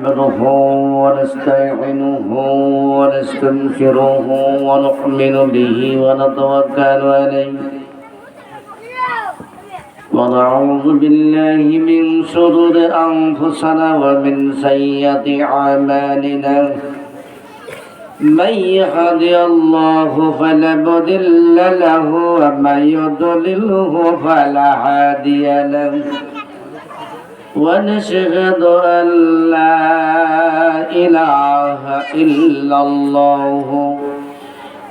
نحمده ونستعينه ونستغفره ونؤمن به ونتوكل عليه ونعوذ بالله من شرور أنفسنا ومن سيئات أعمالنا من يهده الله فلا مضل له ومن يضلله فلا هادي له ونشهد أن لا إله إلا الله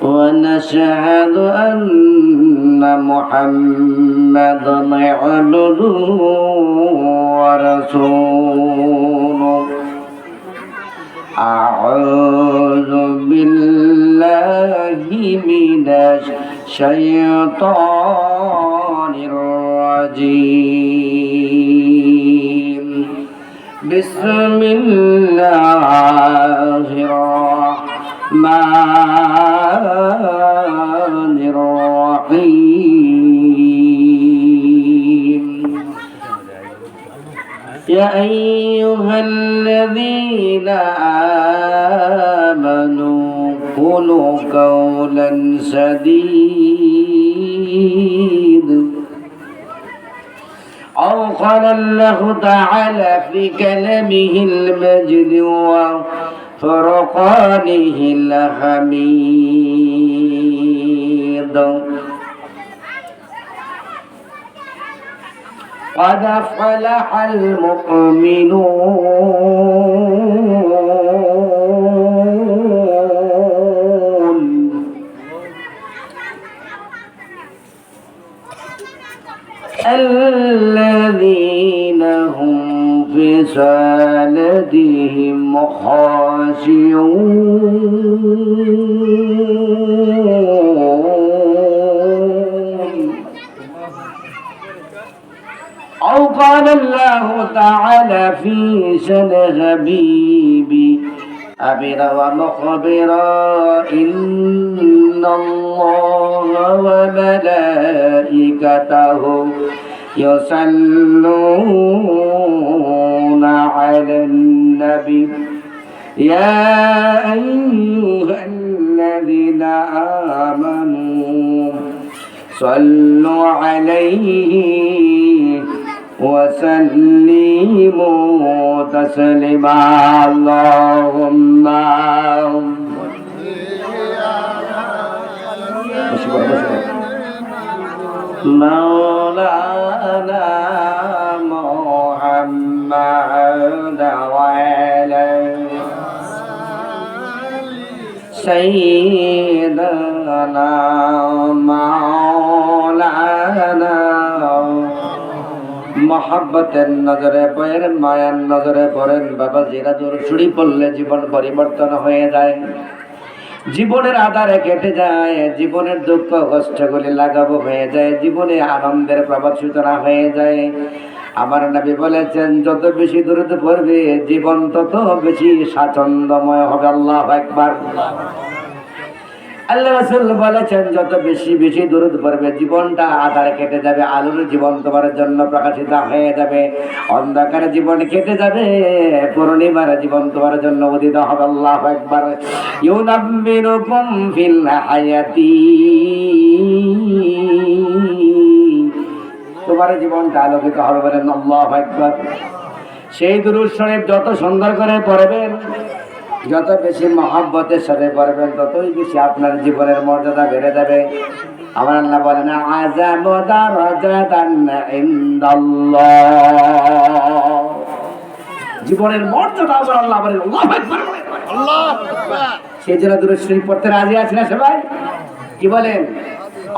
ونشهد أن محمدا عبده ورسوله أعوذ بالله من الشيطان الرجيم بسم الله الرحمن الرحيم يا أيها الذين آمنوا قولوا قولا سديدا أو قال الله تعالى في كلامه المجد وفرقانه الحميد قد أفلح المؤمنون الذين هم في صلاتهم خاشعون أو قال الله تعالى في شأن حبيبي أبرا ومخبرا إن الله وملائكته يصلون على النبي يا أيها الذين آمنوا صلوا عليه وسلموا تسليما اللهم مولانا محمد وعلى سيدنا مولانا মহাব্বতের নজরে পড়েন, মায়ার নজরে পড়েন বাবা। জিরা জোর ছুরি পড়লে জীবন পরিবর্তন হয়ে যায়, জীবনের আধারে কেটে যায়, জীবনের দুঃখ কষ্টগুলি লাঘব হয়ে যায়, জীবনে আনন্দের প্রভাত সূচনা হয়ে যায়। আমার নবী বলেছেন যত বেশি দূরত পড়বে জীবন তত বেশি স্বাচ্ছন্দ্যময় হবে। আল্লাহু আকবার। আল্লাহ রাসূল বলেছেন যত বেশি বেশি দরুদ পড়বে জীবনটা আধারে কেটে যাবে, আলোর জীবন তোমার জন্য প্রকাশিত হয়ে যাবে, অন্ধকারে জীবন কেটে যাবে, পূর্ণিমার জীবন তোমার জন্য উদিত হবে। আল্লাহু আকবার। ইউনাব্বিরুকুম ফিল হায়াতি, তোমার জীবনটা আলোকিত হবে বলেন আল্লাহু আকবার। সেই দুরূদ শরীফ যত সুন্দর করে পড়বেন, যত বেশি মহব্বতের সাথে পড়বেন ততই বেশি আপনার জীবনের মর্যাদা বেড়ে যাবে। আমার আল্লাহ বলেন আযামু দারাজাতান ইনদাল্লাহ, জীবনের মর্যাদা আমার আল্লাহ বলেন আল্লাহু আকবার, আল্লাহু আকবার। সেই জন্য দুরূদ শরীফ পড়তে রাজি আছেন না সবাই? কি বলেন?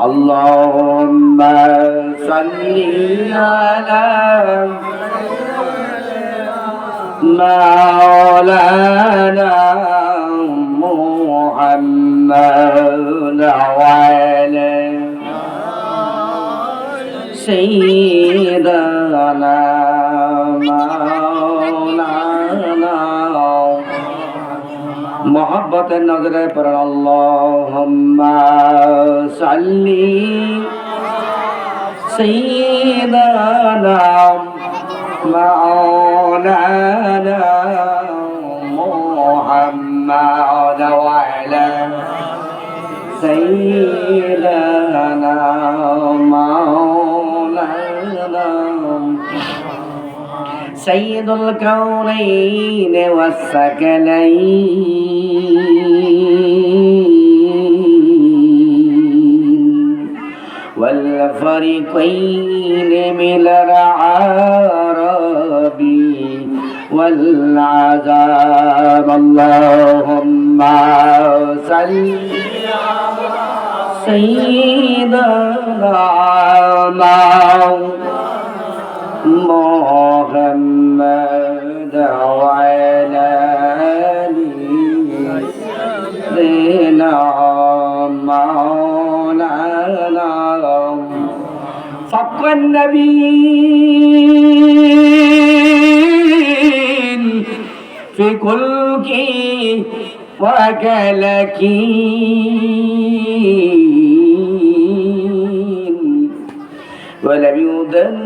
আল্লাহুম্মা সাল্লি আলা مولانا محمد وعلى سيدنا مولانا محبة النظر پر اللهم صل سيدنا مولانا محمد وعلى سيدنا مولانا سيد الكونين والثقلين والفريقين من العرب والعذاب اللهم صل سيدنا محمد وعلى سيدنا مولانا صدق النبيين في كل وكلكين ولم يدن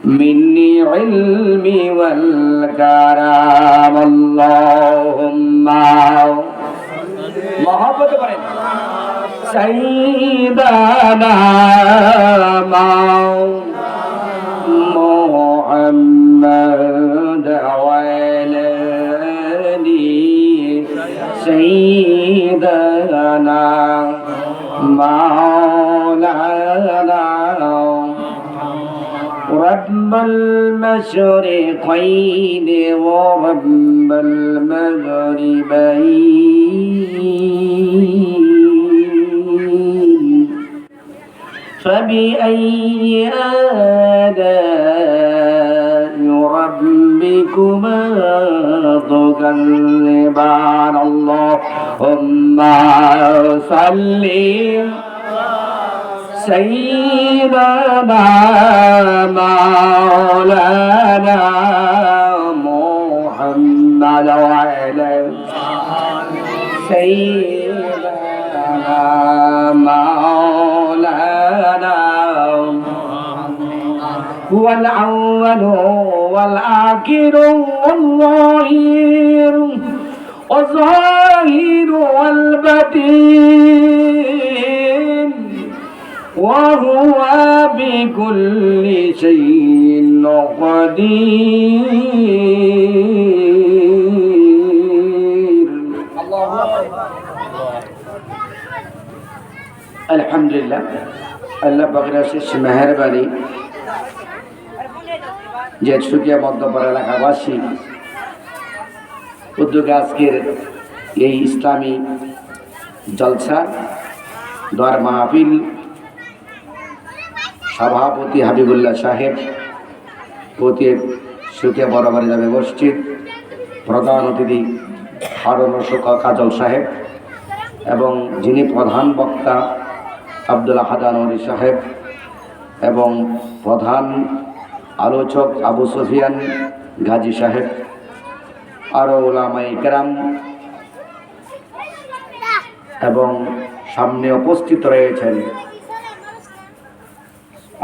مني علمي والكرام اللهم محبت করেন سيدنا محمد وعلى سيدنا مولانا رب المشرقين ورب المغربين فبأي آلاء ربكما تكذبان اللهم صل سيدنا مولانا محمد وعلى سيدنا مولانا هو الأول والآخر والظاهر والباطن وهو بكل شيء قدير الحمد لله আল্লাহ পাকের অশেষ মেহেরবানি যে সুকিয়া মধ্যপাড়া এলাকাবাসী উদ্যোগে আজকের এই ইসলামী জলসা দোয়ার মাহফিল সভাপতি হাবিবুল্লাহ সাহেব, প্রতি সুকিয়া বরাবরে যাবে মসজিদ, প্রধান অতিথি হারুন কাজল সাহেব এবং যিনি প্রধান বক্তা আব্দুল হাদানরি সাহেব এবং প্রধান আলোচক আবু সুফিয়ান গাজী সাহেব, আরও উলামায়ে কেরাম এবং সামনে উপস্থিত রয়েছেন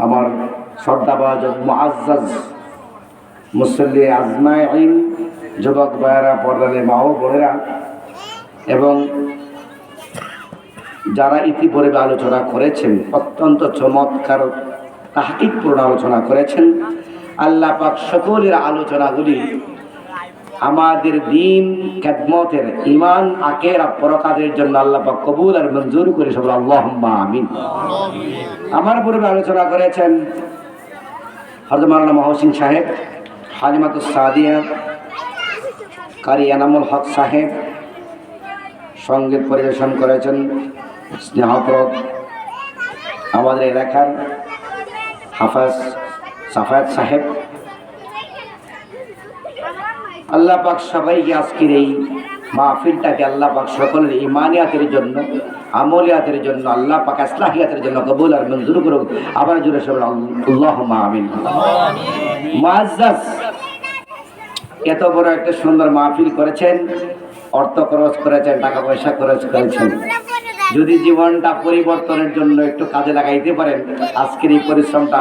আমার শ্রদ্ধাভাজন মুআজ্জাজ মুসল্লি আজমাইন, যুবক ভাইয়েরা, পর্দালে মা ও বোনেরা এবং যারা ইতিপূর্বে আলোচনা করেছেন, অত্যন্ত চমৎকার তাহকিকপূর্ণ আলোচনা করেছেন। আল্লাহ পাক সকলের আলোচনাগুলি আমাদের দিন খেদমতের ঈমান আখিরাত পরকালের জন্য আল্লাহ পাক কবুল আর মঞ্জুর করে সব আল্লাহুম্মা আমিন। আমার পূর্বে আলোচনা করেছেন হযরত মাওলানা মহসিন সাহেব, হালিমাতুস সাদিয়া, কারি এনামুল হক সাহেব, সঙ্গীত পরিবেশন করেছেন স্নেহপ্রদ আমাদের এলাকার হাফেজ সাফায়াত সাহেব। আল্লাহ পাক সবাইকে আজকের এই মাহফিলটাকে আল্লাহ পাক সকলের ইমানিয়াতের জন্য, আমলিয়াতের জন্য, আল্লাহ পাক ইসলাহিয়াতের জন্য কবুল আর মঞ্জুর করুক। আবার জুড়ে সবাই আল্লাহুম্মা আমিন। মুআজ্জাজ এত বড় একটা সুন্দর মাহফিল করেছেন, অর্থ খরচ করেছেন, টাকা পয়সা খরচ করেছেন। যদি জীবনটা পরিবর্তনের জন্য একটু কাজে লাগাইতে পারেন, আজকের এই পরিশ্রমটা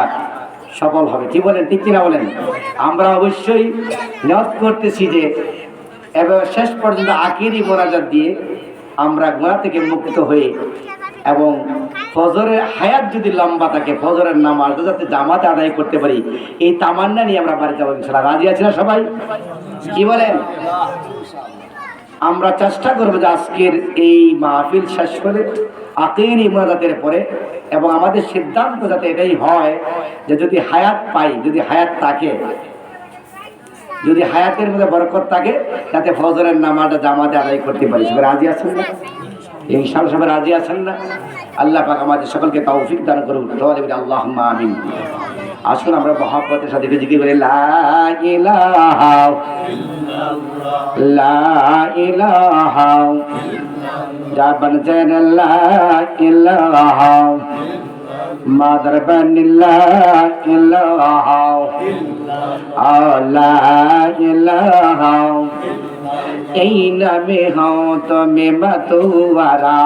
সফল হবে। কি বলেন, ঠিক কিনা বলেন? আমরা অবশ্যই নিয়ত করতেছি যে এবার শেষ পর্যন্ত আখিরি মোনাজাত দিয়ে আমরা গুনাহ থেকে মুক্ত হয়ে এবং ফজরের হায়াত যদি লম্বা থাকে, ফজরের নামাজ যাতে জামাতে আদায় করতে পারি, এই তামান্না নিয়ে আমরা বাড়ি যাবো ইনশাআল্লাহ। রাজি আছি না সবাই? কি বলেন? আমরা চেষ্টা করবো যে আজকের এই মাহফিল শেষ করে আখিরি মোনাজাতের পরে, এবং আমাদের সিদ্ধান্ত যাতে এটাই হয় যে যদি হায়াত পাই, যদি হায়াত থাকে, যদি হায়াতের মধ্যে বরকত থাকে, যাতে ফজরের নামাজটা জামাতে আদায় করতে পারি। সবাই রাজি আছেন না ইনশাআল্লাহ? সবাই রাজি আছেন না? আল্লাহ পাক আমাদের সকলকে তৌফিক দান করুন। আল্লাহুম্মা আমিন। আসুন আমরা মহব্বতের সাথে জিকির করি, লা ইলাহা লা ইলাহা জাবান জান লা ইলাহা মাদার বানিল্লা ইলাহা আলা ইলাহা এই নামে হও তুমি মাতুয়ারা,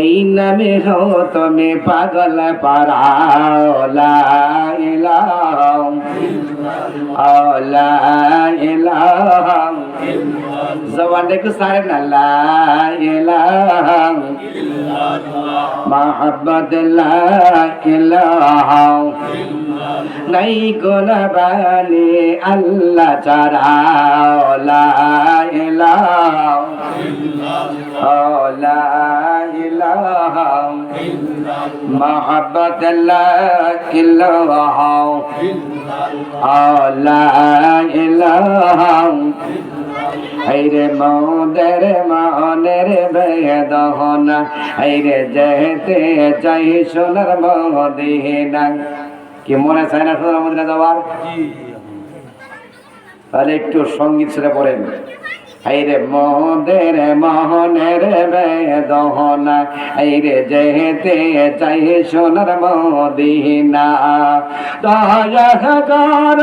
এই নামে হও তুমি পাগল পারা, লা ইলাহা লা ইলাহা জবান দেখো সারে না, লা ইলাহা মোহাম্মদ লা ইলাহা নাই গোলাবানি আল্লাহ ছাড়া, লা ইলাহা লা ইলাহা মোহাম্মদ লা ইলাহা লা ইলাহা হাইরে মদের মনের বেদনা, হাইরে যেতে চাই সোনার মদিনা। কি মনে চায় না সোনার মদিনা যাওয়ার? তাহলে একটু সঙ্গীত ছেড়ে পড়েন। হাইরে মদের মনের বেদনা, হাইরে যেতে চাই সোনার মদিনা। দয়া কর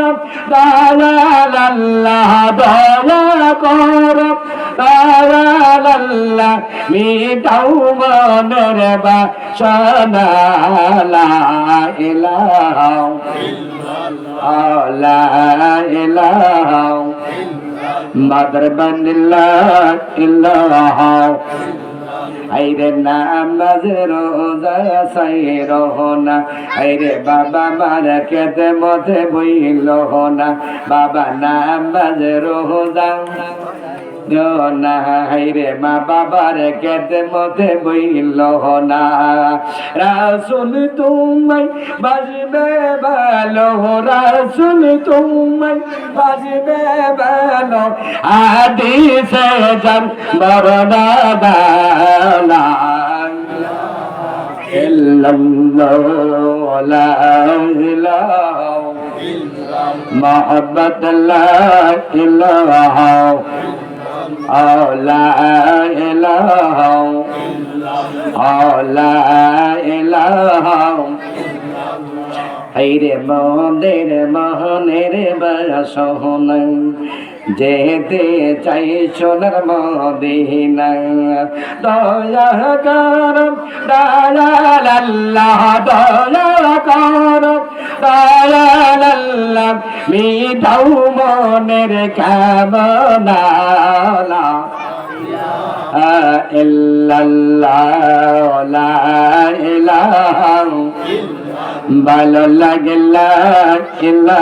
দয়াল আল্লাহ, দয়া কর দয়াল আল্লাহ, মিটাও মনের বাসনা, লা ইলাহা লা ইলাহা মাদার বানিল্লা ইলাহা আইরে নামাজ রোজা সাই রহনা, আইরে বাবা মার কেতে মধ্যে বইল না, বাবা নামাজ রোজা না, হাইরে মা বাবার কেতে মধ্যে বইল না। রাসূল তোমায় বাজবে ভালো, রাসূল তোমায় বাজবে ভালো, হাদিসে জান বর্ণনা দানা, ইল্লাল্লাহু লা ইলাহা মুহাম্মাদ লা ইলাহা লা ইলাহা লা ইলাহা হাইরে মদের মহনের বাসনা, যেতে চাই সোনার মদিনা। দয়া কর দয়াল আল্লাহ, দয়া কর দয়াল আল্লাহ, মিটাও মনের কামনা, লা ইল্লাল্লাহ লা ইলাহা ভালো লাগে লা ইলাহা